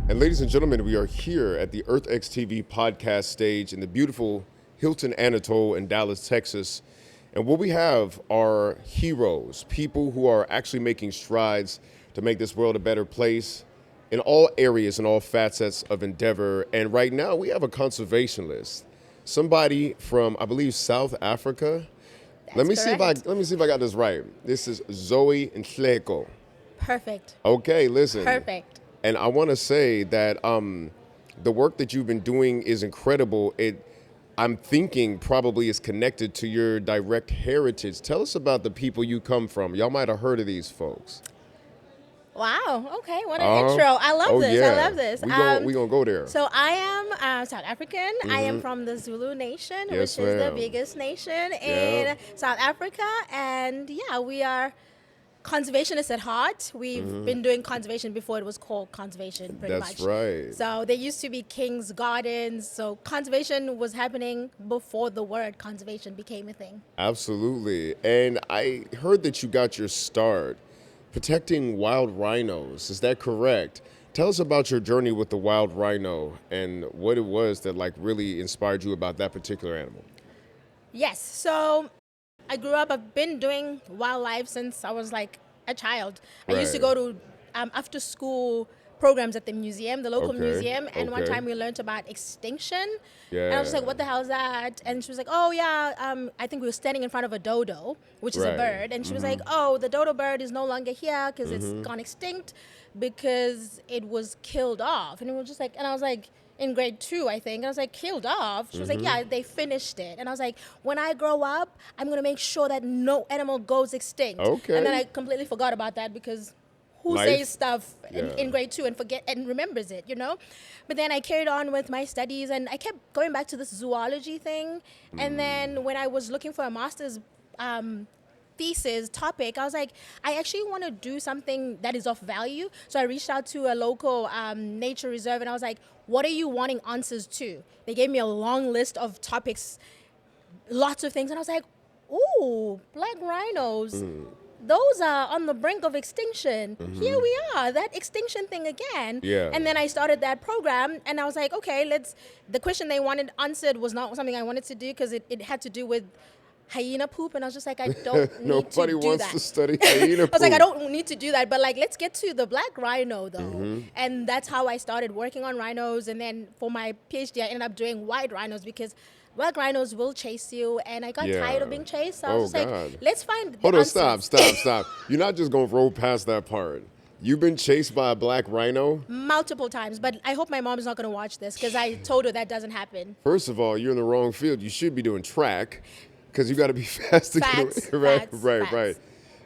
And ladies and gentlemen, we are here at the EarthX TV podcast stage in the beautiful Hilton Anatole in Dallas, Texas. And what we have are heroes, people who are actually making strides to make this world a better place in all areas and all facets of endeavor. And right now we have a conservationist, somebody from, I believe, South Africa. Let me Correct. see if I got this right. This is Zoe Nhleko. Perfect. Okay, listen. Perfect. And I want to say that the work that you've been doing is incredible. I'm thinking probably is connected to your direct heritage. Tell us about the people you come from. Y'all might have heard of these folks. Wow. Okay. What an intro. I love Oh this. yeah. I love this. We gonna go there. So I am South African. I am from the Zulu Nation, Yes, which is the ma'am. biggest nation Yeah. in South Africa. And yeah, we are conservationists at heart. We've been doing conservation before it was called conservation, pretty That's much. right. So there used to be king's gardens. So conservation was happening before the word conservation became a thing. Absolutely. And I heard that you got your start protecting wild rhinos. Is that correct? Tell us about your journey with the wild rhino and what it was that like really inspired you about that particular animal. Yes. So I grew up, I've been doing wildlife since I was like a child. I used to Right. go to after school programs at the museum, the local Okay, museum. And one okay. time we learned about extinction. Yeah. And I was just like, what the hell is that? And she was like, oh, yeah, I think we were standing in front of a dodo, which is a Right. bird. And she was like, oh, the dodo bird is no longer here because it's gone extinct because it was killed off. And it was just like, and I was like, in grade 2, I think. And I was like, killed off? She was like, yeah, they finished it. And I was like, when I grow up, I'm going to make sure that no animal goes extinct. Okay. And then I completely forgot about that because who Life. says stuff Yeah. in grade 2 and forget and remembers it, you know? But then I carried on with my studies and I kept going back to this zoology thing. And then when I was looking for a master's thesis topic, I was like, I actually want to do something that is of value. So I reached out to a local nature reserve and I was like, what are you wanting answers to? They gave me a long list of topics, lots of things. And I was like, ooh, black rhinos. Those are on the brink of extinction. Here we are, that extinction thing again. Yeah. And then I started that program and I was like, okay, the question they wanted answered was not something I wanted to do because it had to do with hyena poop. And I was just like, I don't need Nobody to do wants that. to study hyena I was like, I poop. don't need to do that. But like, let's get to the black rhino though. And that's how I started working on rhinos. And then for my PhD, I ended up doing white rhinos because black rhinos will chase you. And I got Yeah. tired of being chased. So I was Oh, just God. like, let's find the Hold on, answers. stop. You're not just gonna roll past that part. You've been chased by a black rhino? Multiple times. But I hope my mom is not going to watch this because I told her that doesn't happen. First of all, you're in the wrong field. You should be doing track because you got to be fast to Facts, get away. facts, Right. facts.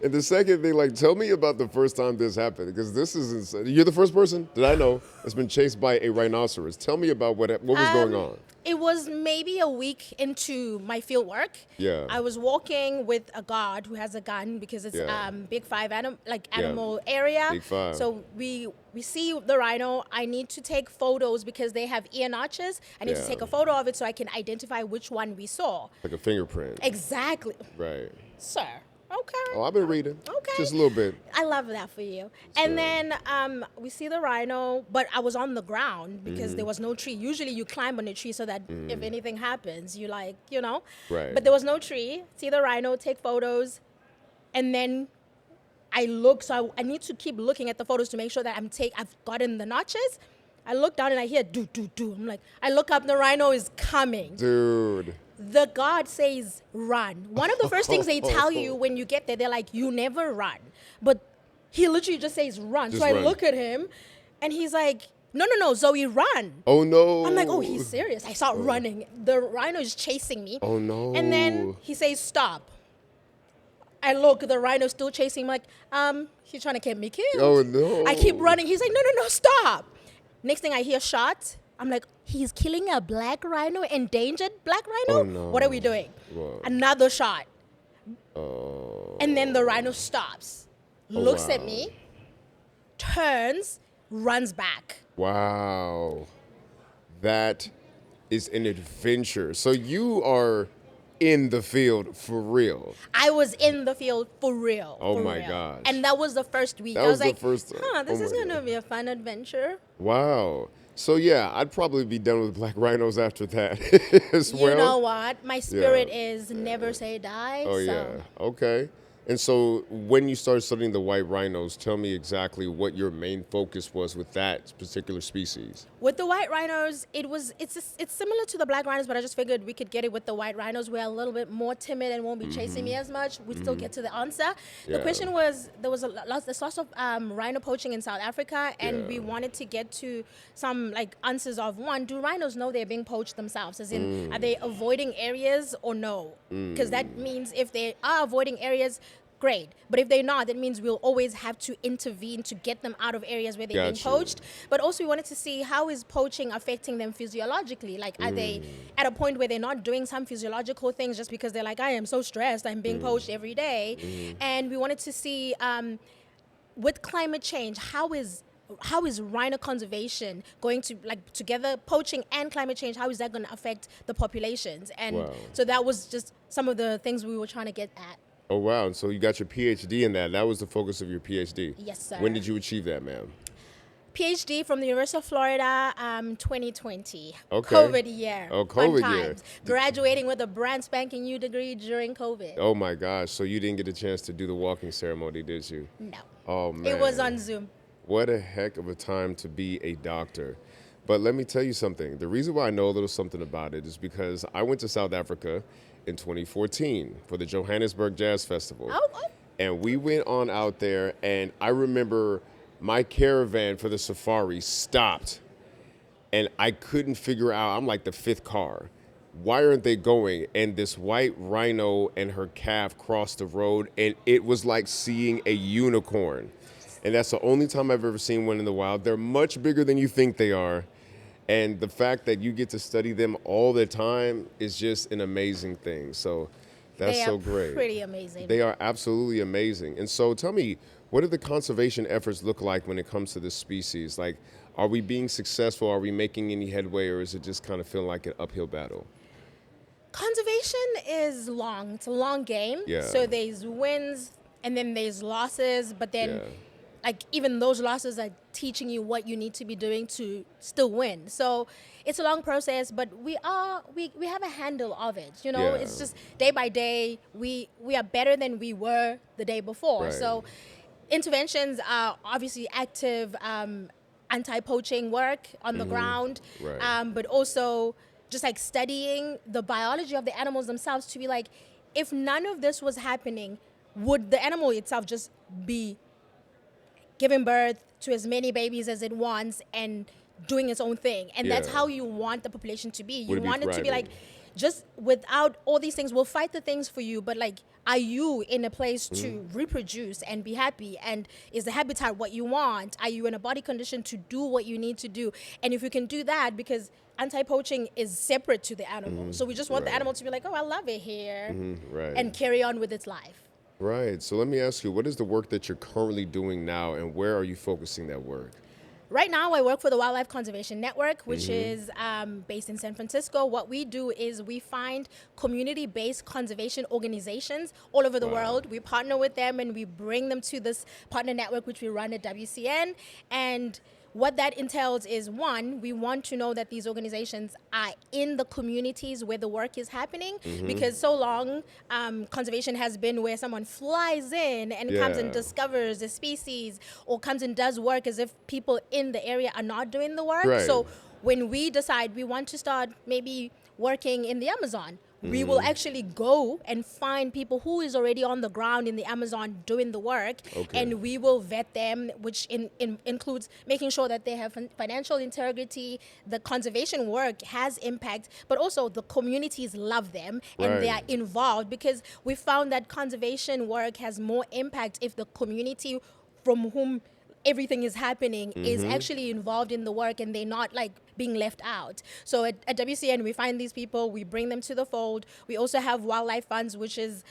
And the second thing, like, tell me about the first time this happened because this is insane. You're the first person that I know that's been chased by a rhinoceros. Tell me about what was going on. It was maybe a week into my field work. Yeah. I was walking with a guard who has a gun because it's Yeah. Big Five animal area. Big Five. So we see the rhino. I need to take photos because they have ear notches. I need Yeah. to take a photo of it so I can identify which one we saw. Like a fingerprint. Exactly, Right. sir. Okay. Oh, I've been reading. Okay. Just a little bit. I love that for you. And then we see the rhino, but I was on the ground because there was no tree. Usually you climb on a tree so that if anything happens, you like, you know. Right. But there was no tree. See the rhino, take photos, and then I look. So I need to keep looking at the photos to make sure that I've gotten the notches. I look down and I hear do do do. I'm like, I look up, the rhino is coming. Dude. The guard says run. One of the first things they tell you when you get there, they're like, you never run. But he literally just says run. Just so I run. look at him and he's like, no, Zoe, run. Oh, no. I'm like, oh, he's serious. I start running. The rhino is chasing me. Oh, no. And then he says stop. I look, the rhino's still chasing. I'm like, he's trying to get me killed. Oh, no. I keep running. He's like, no, stop. Next thing I hear shots. I'm like, he's killing a black rhino, endangered black rhino? Oh, no. What are we doing? Whoa. Another shot. Oh. And then the rhino stops, looks at wow. me, turns, runs back. Wow. That is an adventure. So you are in the field for real. I was in the field for real. Oh for my real. gosh. And that was the first week. That I was was the like, first. this Oh is my going to God. be a fun adventure. Wow. So yeah, I'd probably be done with black rhinos after that as You well. know what? My spirit Yeah. is never say die. Oh So yeah. Okay. And so when you started studying the white rhinos, tell me exactly what your main focus was with that particular species. with the white rhinos, it's similar to the black rhinos, but I just figured we could get it with the white rhinos. We're a little bit more timid and won't be chasing me as much. We still get to the answer. The Yeah. question was there was there's lots of rhino poaching in South Africa, and we Yeah. wanted to get to some like answers of one: do rhinos know they're being poached themselves? As in, are they avoiding areas or no? Because that means if they are avoiding areas, great. But if they're not, that means we'll always have to intervene to get them out of areas where they're being Got you. poached. But also, we wanted to see how is poaching affecting them physiologically. Like, are they at a point where they're not doing some physiological things just because they're like, I am so stressed, I'm being poached every day. And we wanted to see with climate change, how is rhino conservation going to, like, together, poaching and climate change, how is that going to affect the populations? And Wow. so that was just some of the things we were trying to get at. Oh wow. And so you got your PhD in that. That was the focus of your PhD. Yes, sir. When did you achieve that, ma'am? PhD from the University of Florida, 2020. Okay. COVID year. Oh, Fun COVID year. times. Graduating with a brand spanking new degree during COVID. Oh my gosh. So you didn't get a chance to do the walking ceremony, did you? No. Oh man. It was on Zoom. What a heck of a time to be a doctor. But let me tell you something. The reason why I know a little something about it is because I went to South Africa in 2014 for the Johannesburg Jazz Festival. Oh. And we went on out there, and I remember my caravan for the safari stopped, and I couldn't figure out, I'm like the fifth car. Why aren't they going? And this white rhino and her calf crossed the road, and it was like seeing a unicorn. And that's the only time I've ever seen one in the wild. They're much bigger than you think they are. And the fact that you get to study them all the time is just an amazing thing. So that's They so are great. pretty amazing. They are absolutely amazing. And so tell me, what do the conservation efforts look like when it comes to this species? Like, are we being successful? Are we making any headway, or is it just kind of feeling like an uphill battle? Conservation is long. It's a long game. Yeah. So there's wins and then there's losses, but then Yeah. like even those losses are teaching you what you need to be doing to still win. So it's a long process, but we have a handle of it. You know, Yeah. it's just day by day we are better than we were the day before. Right. So interventions are obviously active anti-poaching work on the ground, Right. but also just like studying the biology of the animals themselves to be like, if none of this was happening, would the animal itself just be giving birth to as many babies as it wants and doing its own thing? And that's Yeah. how you want the population to be. Would You it be want it to be like, thriving? just without all these things, we'll fight the things for you, but like, are you in a place to Mm-hmm. reproduce and be happy? And is the habitat what you want? Are you in a body condition to do what you need to do? And if you can do that, because anti-poaching is separate to the animal. So we just want the Mm-hmm. Right. animal to be like, oh, I love it here, Right. and carry on with its life. Right. So let me ask you, what is the work that you're currently doing now, and where are you focusing that work? Right now, I work for the Wildlife Conservation Network, which is based in San Francisco. What we do is we find community-based conservation organizations all over the world. We partner with them and we bring them to this partner network, which we run at WCN. And what that entails is, one, we want to know that these organizations are in the communities where the work is happening, because so long conservation has been where someone flies in and comes and Yeah. discovers a species, or comes and does work as if people in the area are not doing the work. Right. So when we decide we want to start maybe working in the Amazon, we will actually go and find people who is already on the ground in the Amazon doing the work, Okay. and we will vet them, which includes making sure that they have financial integrity, the conservation work has impact, but also the communities love them and they are Right. involved, because we found that conservation work has more impact if the community from whom everything is happening is actually involved in the work and they're not like being left out. So at WCN, we find these people, we bring them to the fold. We also have wildlife funds, which is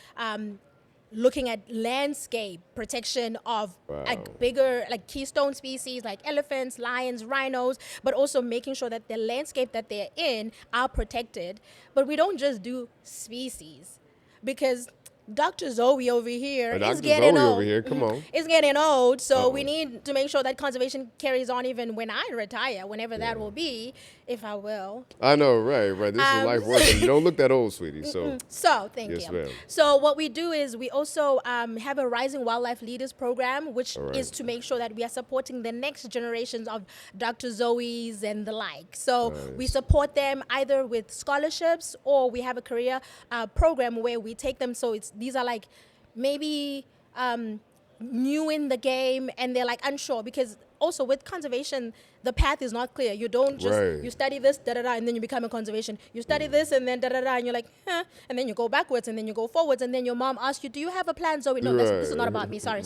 looking at landscape protection of Wow. like bigger like keystone species like elephants, lions, rhinos, but also making sure that the landscape that they're in are protected. But we don't just do species, because Dr. Zoe over here And is Dr. getting Zoe old. over here, come on. It's getting old, so we Uh-oh. need to make sure that conservation carries on even when I retire, whenever that will be, if I will. I know, right. This is life work. And you don't look that old, sweetie. So, So, thank yes, you. ma'am. So, what we do is we also have a Rising Wildlife Leaders program, which All right. is to make sure that we are supporting the next generations of Dr. Zoe's and the like. So, we Nice. support them either with scholarships, or we have a career program where we take them. So, these are like maybe new in the game and they're like unsure, because also with conservation the path is not clear. You don't just Right. you study this and then you become a conservation. You study this and then and you're like, huh, and then you go backwards and then you go forwards, and then your mom asks you, do you have a plan, Zoe? No, this is not about me. Sorry.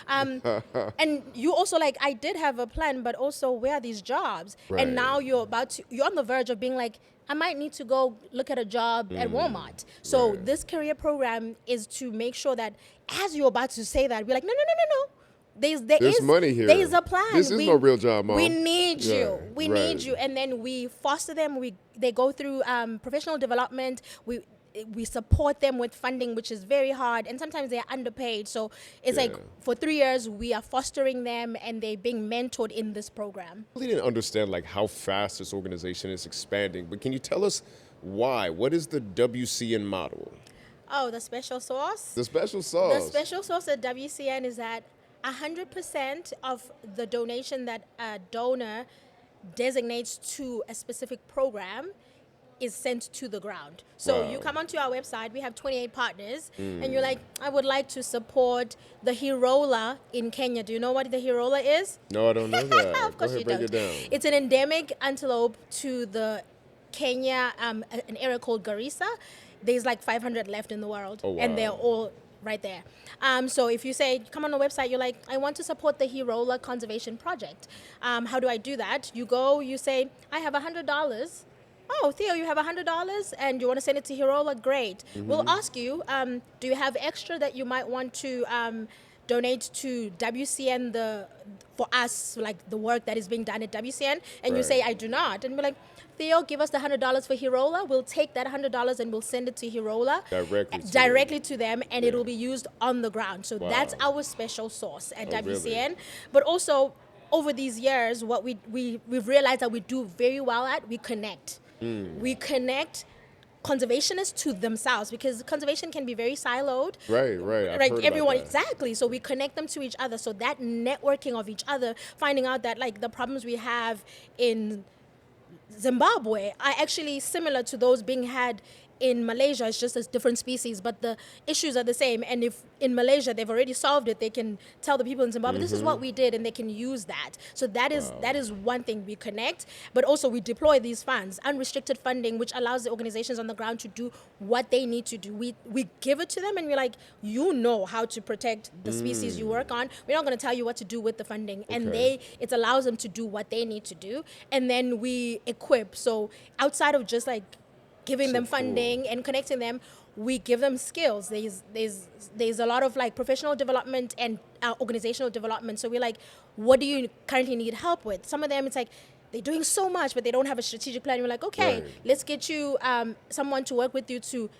And you also like, I did have a plan, but also where are these jobs? Right. And now you're on the verge of being like, I might need to go look at a job at Walmart. So Right. this career program is to make sure that as you're about to say that, we're like, no. There's money here. There's a plan. This is no real job, Mom. We need Yeah, you. We right. need you. And then we foster them. They go through professional development. We support them with funding, which is very hard, and sometimes they're underpaid. So it's like Yeah. for 3 years we are fostering them, and they're being mentored in this program. I really didn't understand like how fast this organization is expanding, but can you tell us why? What is the WCN model? Oh, the special sauce. The special sauce. The special sauce at WCN is that 100% of the donation that a donor designates to a specific program is sent to the ground. So Wow. you come onto our website, we have 28 partners, and you're like, I would like to support the Hirola in Kenya. Do you know what the Hirola is? No, I don't know that. Of course Go you ahead, break don't. it down. It's an endemic antelope to the Kenya, an area called Garissa. There's like 500 left in the world, Oh, and wow. they're all right there. So if you say, come on the website, you're like, I want to support the Hirola Conservation Project. How do I do that? You go, you say, I have $100. Oh, Theo, you have $100 and you want to send it to Hirola? Great. We'll ask you, do you have extra that you might want to donate to WCN for us, like the work that is being done at WCN? And you Right. say, I do not. And we're like, Theo, give us the $100 for Hirola. We'll take that $100 and we'll send it to Hirola Directly to to them, and Yeah. it will be used on the ground. So that's Wow. our special sauce at Oh, really? WCN. But also, over these years, what we've realized that we do very well at, we connect. We connect conservationists to themselves, because conservation can be very siloed. Right. I've Like heard about everyone, that. exactly. So we connect them to each other. So that networking of each other, finding out that like the problems we have in Zimbabwe are actually similar to those being had in Malaysia. It's just as different species, but the issues are the same. And if in Malaysia they've already solved it, they can tell the people in Zimbabwe, this is what we did, and they can use that. So that is one thing. We connect, but also we deploy these funds, unrestricted funding, which allows the organizations on the ground to do what they need to do. We give it to them, and we're like, you know how to protect the species you work on. We're not going to tell you what to do with the funding, and Okay. it allows them to do what they need to do, and then we equip. So outside of just like giving So them cool. funding and connecting them, we give them skills. There's a lot of like professional development and organizational development. So we're like, what do you currently need help with? Some of them, it's like they're doing so much, but they don't have a strategic plan. We're like, okay, Right. let's get you someone to work with you to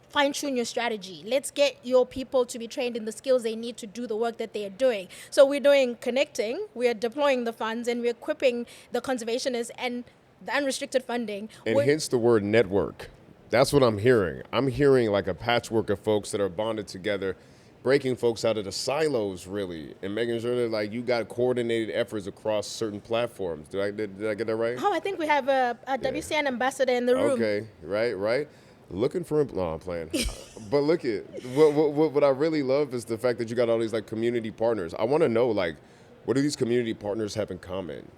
fine tune your strategy. Let's get your people to be trained in the skills they need to do the work that they are doing. So we're doing connecting, we are deploying the funds, and we're equipping the conservationists and the unrestricted funding. And We're- hence the word network. That's what I'm hearing. I'm hearing like a patchwork of folks that are bonded together, breaking folks out of the silos, really, and making sure that like you got coordinated efforts across certain platforms. Did I get that right? Oh, I think we have a WCN ambassador in the room. Okay, right. Looking for no, I'm playing. But look at what I really love is the fact that you got all these like community partners. I want to know like, what do these community partners have in common?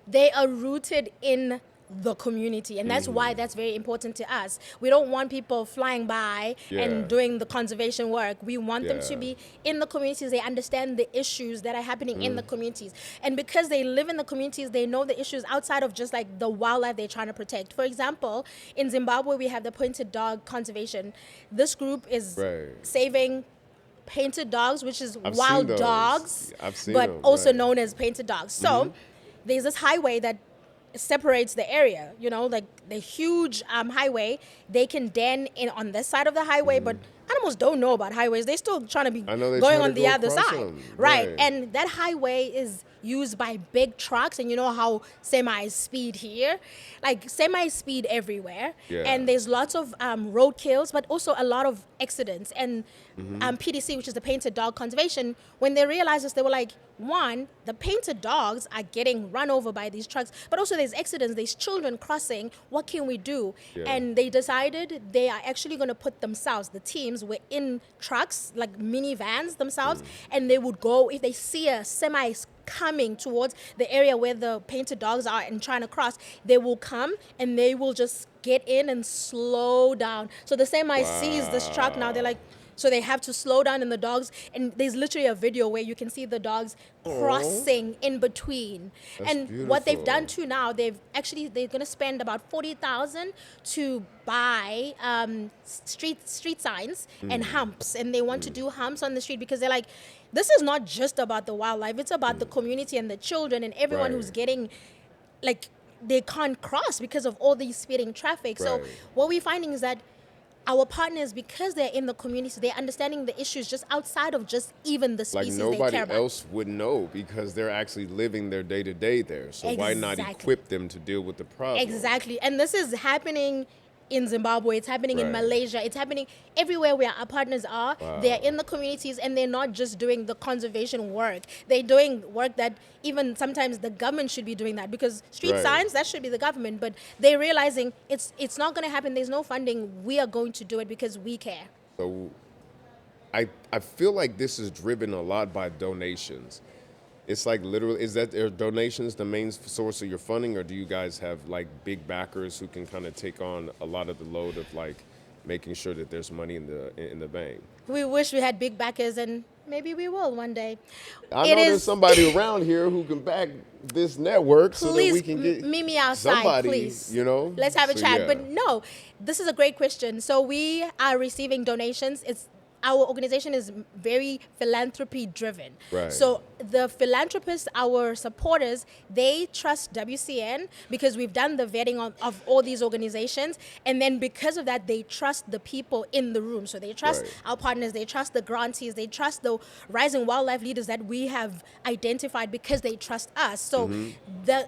They are rooted in the community, and that's why that's very important to us. We don't want people flying by Yeah. and doing the conservation work. We want them to Yeah. be in the communities. They understand the issues that are happening in the communities, and because they live in the communities, they know the issues outside of just like the wildlife they're trying to protect. For example, in Zimbabwe, we have the pointed dog conservation. This group is Right. saving painted dogs, which is I've seen wild those. dogs, I've seen but them, also right. known as painted dogs. So there's this highway that separates the area, like the huge highway. They can den in on this side of the highway, but animals don't know about highways. They're still trying to be I know they going try to on the go other across side. them, Right. right. And that highway is used by big trucks, and you know how semis speed here, like semis speed everywhere. Yeah. And there's lots of road kills, but also a lot of accidents. And PDC, which is the Painted Dog Conservation, when they realized this, they were like, one, the painted dogs are getting run over by these trucks, but also there's accidents, there's children crossing. What can we do? Yeah. And they decided they are actually going to put themselves, the teams were in trucks, like minivans themselves, and they would go, if they see a semi coming towards the area where the painted dogs are and trying to cross, they will come and they will just get in and slow down. So the semi sees this truck now, they're like, so they have to slow down, and the dogs, and there's literally a video where you can see the dogs crossing in between. That's and what they've beautiful. done too now, they're going to spend about 40,000 to buy street signs and humps, and they want to do humps on the street because they're like, this is not just about the wildlife, it's about the community and the children and everyone Right. who's getting, like, they can't cross because of all these speeding traffic. So Right. what we're finding is that our partners, because they're in the community, they're understanding the issues just outside of just even the Like species they nobody care about. else would know because they're actually living their day-to-day there. So why not Exactly. equip them to deal with the problem? Exactly. And this is happening in Zimbabwe, it's happening in Right. Malaysia, it's happening everywhere where our partners are. They're in the communities, and they're not just doing the conservation work. They're doing work that even sometimes the government should be doing that, because street Right. signs, that should be the government, but they're realizing it's not going to happen. There's no funding. We are going to do it because we care. So I feel like this is driven a lot by donations. It's like literally, is that are donations the main source of your funding, or do you guys have like big backers who can kind of take on a lot of the load of like making sure that there's money in the bank? We wish we had big backers, and maybe we will one day. I It know there's is- somebody around here who can back this network so that Please we can get meet me outside, somebody, please. you know? Let's have a So, chat. yeah. But no, this is a great question. So we are receiving donations. Our organization is very philanthropy driven. Right. So the philanthropists, our supporters, they trust WCN because we've done the vetting of all these organizations. And then because of that, they trust the people in the room. So they trust Right. our partners, they trust the grantees, they trust the rising wildlife leaders that we have identified because they trust us. So the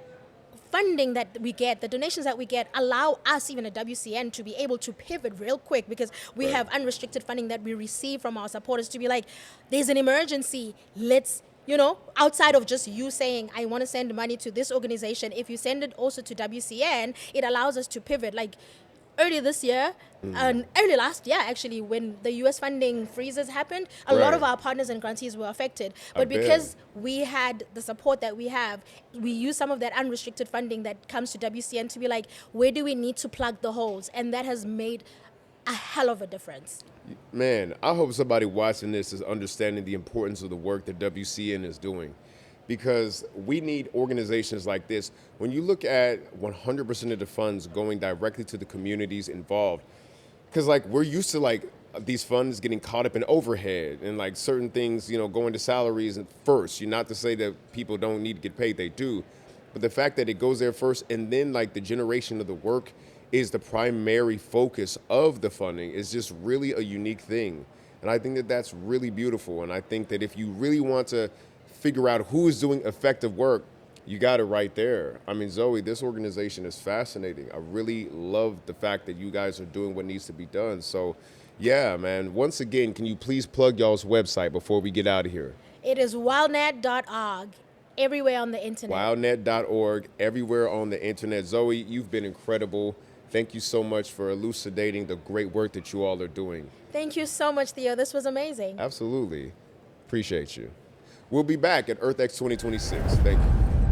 funding that we get, the donations that we get, allow us, even at WCN, to be able to pivot real quick, because we Right. have unrestricted funding that we receive from our supporters to be like, there's an emergency, let's, outside of just you saying, I want to send money to this organization, if you send it also to WCN, it allows us to pivot. Like earlier this year, and early last year actually, when the US funding freezes happened, a lot Right. of our partners and grantees were affected. I But bet. because we had the support that we have, we use some of that unrestricted funding that comes to WCN to be like, where do we need to plug the holes? And that has made a hell of a difference. Man, I hope somebody watching this is understanding the importance of the work that WCN is doing, because we need organizations like this. When you look at 100% of the funds going directly to the communities involved, because like we're used to like these funds getting caught up in overhead and like certain things, going to salaries and first. You're not to say that people don't need to get paid, they do. But the fact that it goes there first, and then like the generation of the work is the primary focus of the funding, is just really a unique thing. And I think that that's really beautiful. And I think that if you really want to figure out who is doing effective work, you got it right there. I mean, Zoe, this organization is fascinating. I really love the fact that you guys are doing what needs to be done. So, yeah, man, once again, can you please plug y'all's website before we get out of here? It is wildnet.org, everywhere on the internet. Wildnet.org, everywhere on the internet. Zoe, you've been incredible. Thank you so much for elucidating the great work that you all are doing. Thank you so much, Theo. This was amazing. Absolutely. Appreciate you. We'll be back at EarthX 2026. Thank you.